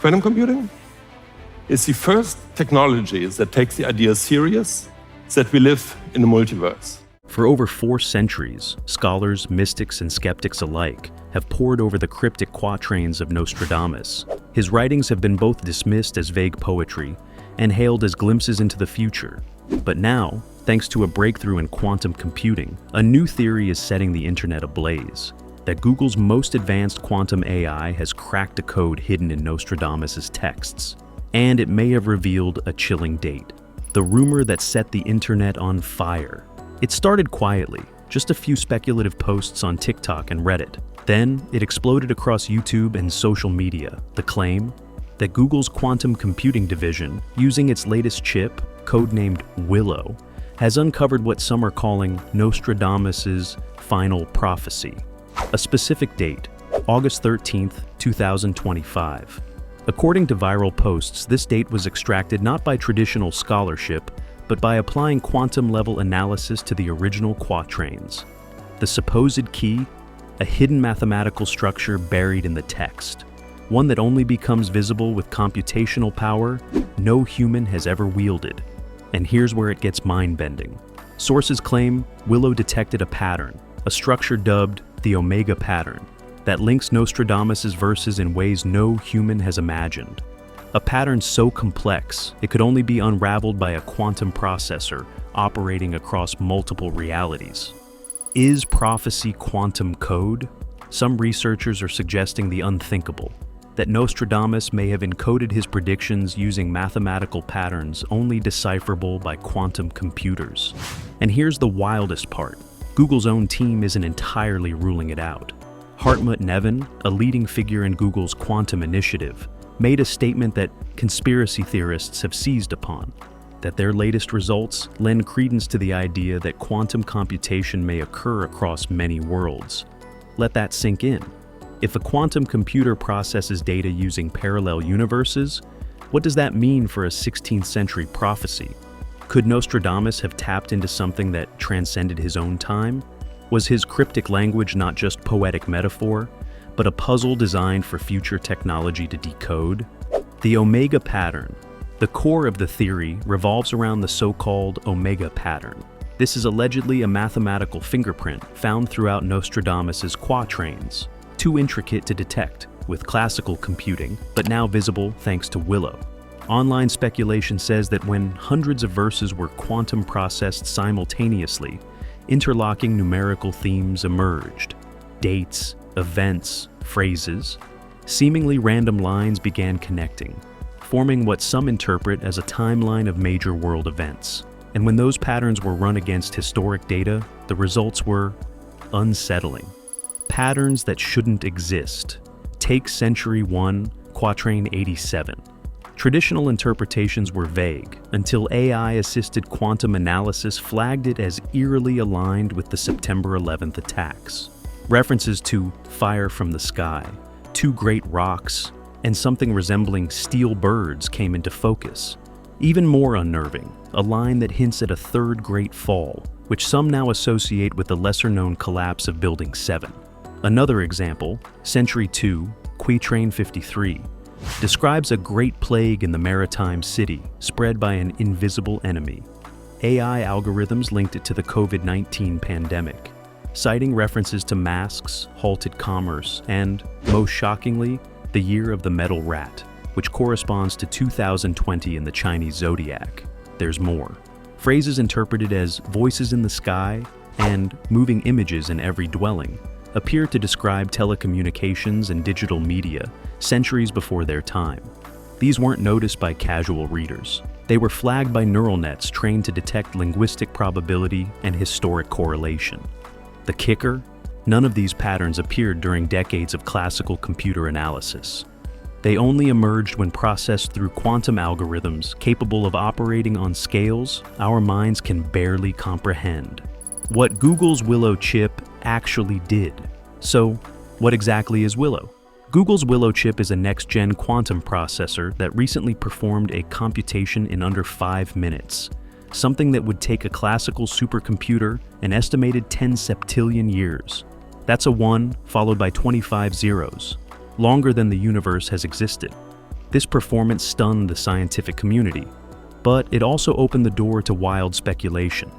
Quantum computing is the first technology that takes the idea serious that we live in a multiverse. For over 4 centuries, scholars, mystics, and skeptics alike have pored over the cryptic quatrains of Nostradamus. His writings have been both dismissed as vague poetry and hailed as glimpses into the future. But now, thanks to a breakthrough in quantum computing, a new theory is setting the internet ablaze: that Google's most advanced quantum AI has cracked a code hidden in Nostradamus' texts. And it may have revealed a chilling date: the rumor that set the internet on fire. It started quietly, just a few speculative posts on TikTok and Reddit. Then, it exploded across YouTube and social media. The claim that Google's quantum computing division, using its latest chip, codenamed Willow, has uncovered what some are calling Nostradamus' final prophecy. A specific date, August 13th, 2025. According to viral posts, this date was extracted not by traditional scholarship, but by applying quantum-level analysis to the original quatrains. The supposed key, a hidden mathematical structure buried in the text, one that only becomes visible with computational power no human has ever wielded. And here's where it gets mind-bending. Sources claim Willow detected a pattern, a structure dubbed the Omega pattern, that links Nostradamus' verses in ways no human has imagined. A pattern so complex, it could only be unraveled by a quantum processor operating across multiple realities. Is prophecy quantum code? Some researchers are suggesting the unthinkable, that Nostradamus may have encoded his predictions using mathematical patterns only decipherable by quantum computers. And here's the wildest part: Google's own team isn't entirely ruling it out. Hartmut Neven, a leading figure in Google's quantum initiative, made a statement that conspiracy theorists have seized upon, that their latest results lend credence to the idea that quantum computation may occur across many worlds. Let that sink in. If a quantum computer processes data using parallel universes, what does that mean for a 16th century prophecy? Could Nostradamus have tapped into something that transcended his own time? Was his cryptic language not just poetic metaphor, but a puzzle designed for future technology to decode? The Omega pattern. The core of the theory revolves around the so-called Omega pattern. This is allegedly a mathematical fingerprint found throughout Nostradamus' quatrains, too intricate to detect with classical computing, but now visible thanks to Willow. Online speculation says that when hundreds of verses were quantum processed simultaneously, interlocking numerical themes emerged. Dates, events, phrases, seemingly random lines began connecting, forming what some interpret as a timeline of major world events. And when those patterns were run against historic data, the results were unsettling. Patterns that shouldn't exist. Take Century 1, Quatrain 87. Traditional interpretations were vague until AI-assisted quantum analysis flagged it as eerily aligned with the September 11th attacks. References to fire from the sky, 2 great rocks, and something resembling steel birds came into focus. Even more unnerving, a line that hints at a 3rd Great Fall, which some now associate with the lesser-known collapse of Building 7. Another example, Century 2, Quatrain 53, describes a great plague in the maritime city spread by an invisible enemy. AI algorithms linked it to the COVID-19 pandemic, citing references to masks, halted commerce, and, most shockingly, the year of the metal rat, which corresponds to 2020 in the Chinese zodiac. There's more. Phrases interpreted as voices in the sky and moving images in every dwelling appear to describe telecommunications and digital media centuries before their time. These weren't noticed by casual readers. They were flagged by neural nets trained to detect linguistic probability and historic correlation. The kicker? None of these patterns appeared during decades of classical computer analysis. They only emerged when processed through quantum algorithms capable of operating on scales our minds can barely comprehend. What Google's Willow chip actually did. So, what exactly is Willow? Google's Willow chip is a next-gen quantum processor that recently performed a computation in under 5 minutes, something that would take a classical supercomputer an estimated 10 septillion years. That's a 1 followed by 25 zeros, longer than the universe has existed. This performance stunned the scientific community, but it also opened the door to wild speculation.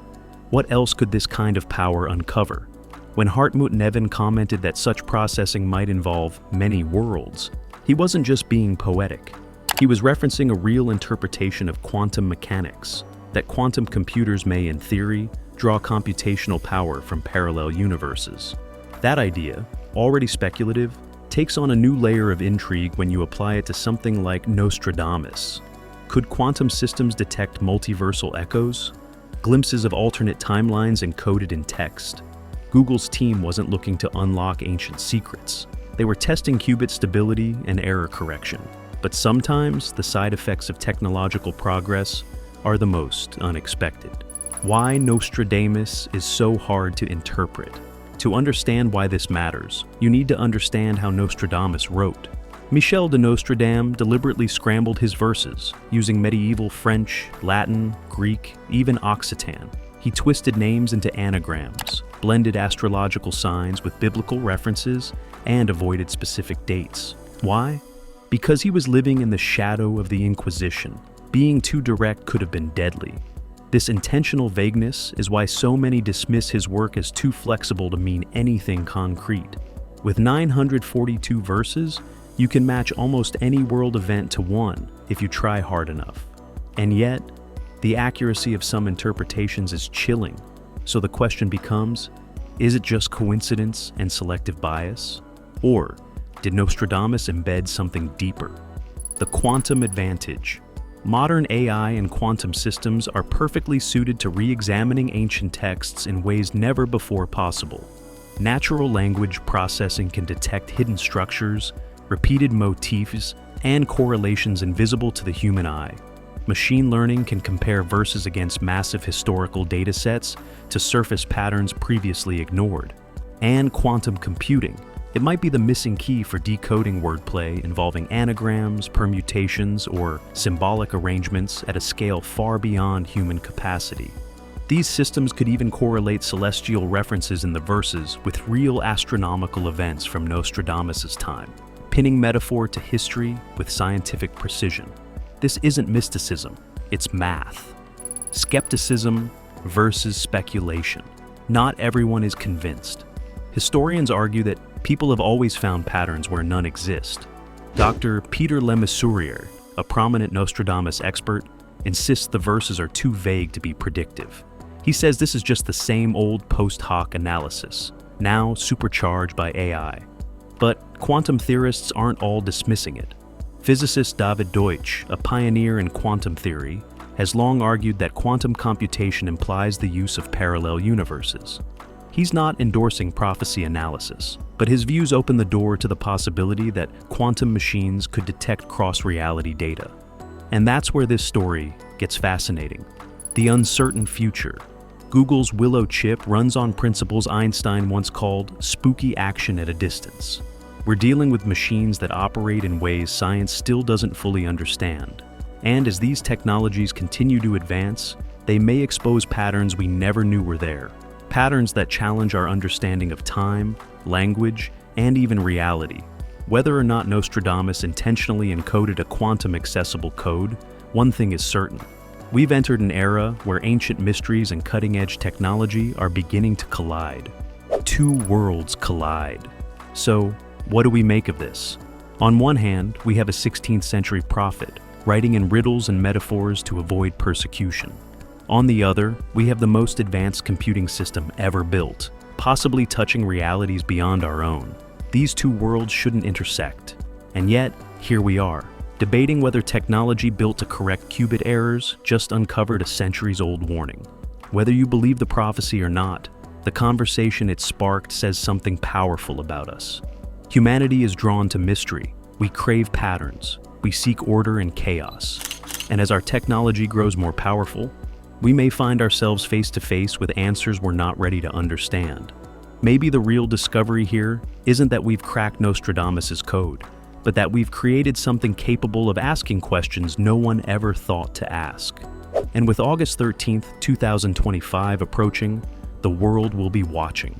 What else could this kind of power uncover? When Hartmut Neven commented that such processing might involve many worlds, he wasn't just being poetic. He was referencing a real interpretation of quantum mechanics, that quantum computers may, in theory, draw computational power from parallel universes. That idea, already speculative, takes on a new layer of intrigue when you apply it to something like Nostradamus. Could quantum systems detect multiversal echoes? Glimpses of alternate timelines encoded in text? Google's team wasn't looking to unlock ancient secrets. They were testing qubit stability and error correction. But sometimes the side effects of technological progress are the most unexpected. Why Nostradamus is so hard to interpret. To understand why this matters, you need to understand how Nostradamus wrote. Michel de Nostradamus deliberately scrambled his verses, using medieval French, Latin, Greek, even Occitan. He twisted names into anagrams, blended astrological signs with biblical references, and avoided specific dates. Why? Because he was living in the shadow of the Inquisition. Being too direct could have been deadly. This intentional vagueness is why so many dismiss his work as too flexible to mean anything concrete. With 942 verses, you can match almost any world event to one if you try hard enough. And yet, the accuracy of some interpretations is chilling. So the question becomes, is it just coincidence and selective bias? Or did Nostradamus embed something deeper? The quantum advantage. Modern AI and quantum systems are perfectly suited to re-examining ancient texts in ways never before possible. Natural language processing can detect hidden structures, repeated motifs, and correlations invisible to the human eye. Machine learning can compare verses against massive historical datasets to surface patterns previously ignored. And quantum computing. It might be the missing key for decoding wordplay involving anagrams, permutations, or symbolic arrangements at a scale far beyond human capacity. These systems could even correlate celestial references in the verses with real astronomical events from Nostradamus' time, pinning metaphor to history with scientific precision. This isn't mysticism, it's math. Skepticism versus speculation. Not everyone is convinced. Historians argue that people have always found patterns where none exist. Dr. Peter Lemessurier, a prominent Nostradamus expert, insists the verses are too vague to be predictive. He says this is just the same old post hoc analysis, now supercharged by AI. But quantum theorists aren't all dismissing it. Physicist David Deutsch, a pioneer in quantum theory, has long argued that quantum computation implies the use of parallel universes. He's not endorsing prophecy analysis, but his views open the door to the possibility that quantum machines could detect cross-reality data. And that's where this story gets fascinating. The uncertain future. Google's Willow chip runs on principles Einstein once called spooky action at a distance. We're dealing with machines that operate in ways science still doesn't fully understand. And as these technologies continue to advance, they may expose patterns we never knew were there. Patterns that challenge our understanding of time, language, and even reality. Whether or not Nostradamus intentionally encoded a quantum-accessible code, one thing is certain. We've entered an era where ancient mysteries and cutting-edge technology are beginning to collide. Two worlds collide. So, what do we make of this? On one hand, we have a 16th century prophet, writing in riddles and metaphors to avoid persecution. On the other, we have the most advanced computing system ever built, possibly touching realities beyond our own. These two worlds shouldn't intersect. And yet, here we are, debating whether technology built to correct qubit errors just uncovered a centuries-old warning. Whether you believe the prophecy or not, the conversation it sparked says something powerful about us. Humanity is drawn to mystery. We crave patterns. We seek order in chaos. And as our technology grows more powerful, we may find ourselves face to face with answers we're not ready to understand. Maybe the real discovery here isn't that we've cracked Nostradamus' code, but that we've created something capable of asking questions no one ever thought to ask. And with August 13th, 2025 approaching, the world will be watching.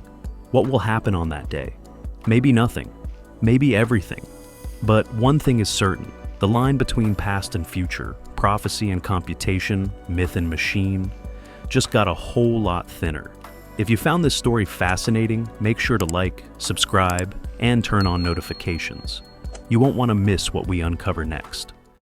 What will happen on that day? Maybe nothing. Maybe everything. But one thing is certain. The line between past and future, prophecy and computation, myth and machine, just got a whole lot thinner. If you found this story fascinating, make sure to like, subscribe, and turn on notifications. You won't want to miss what we uncover next.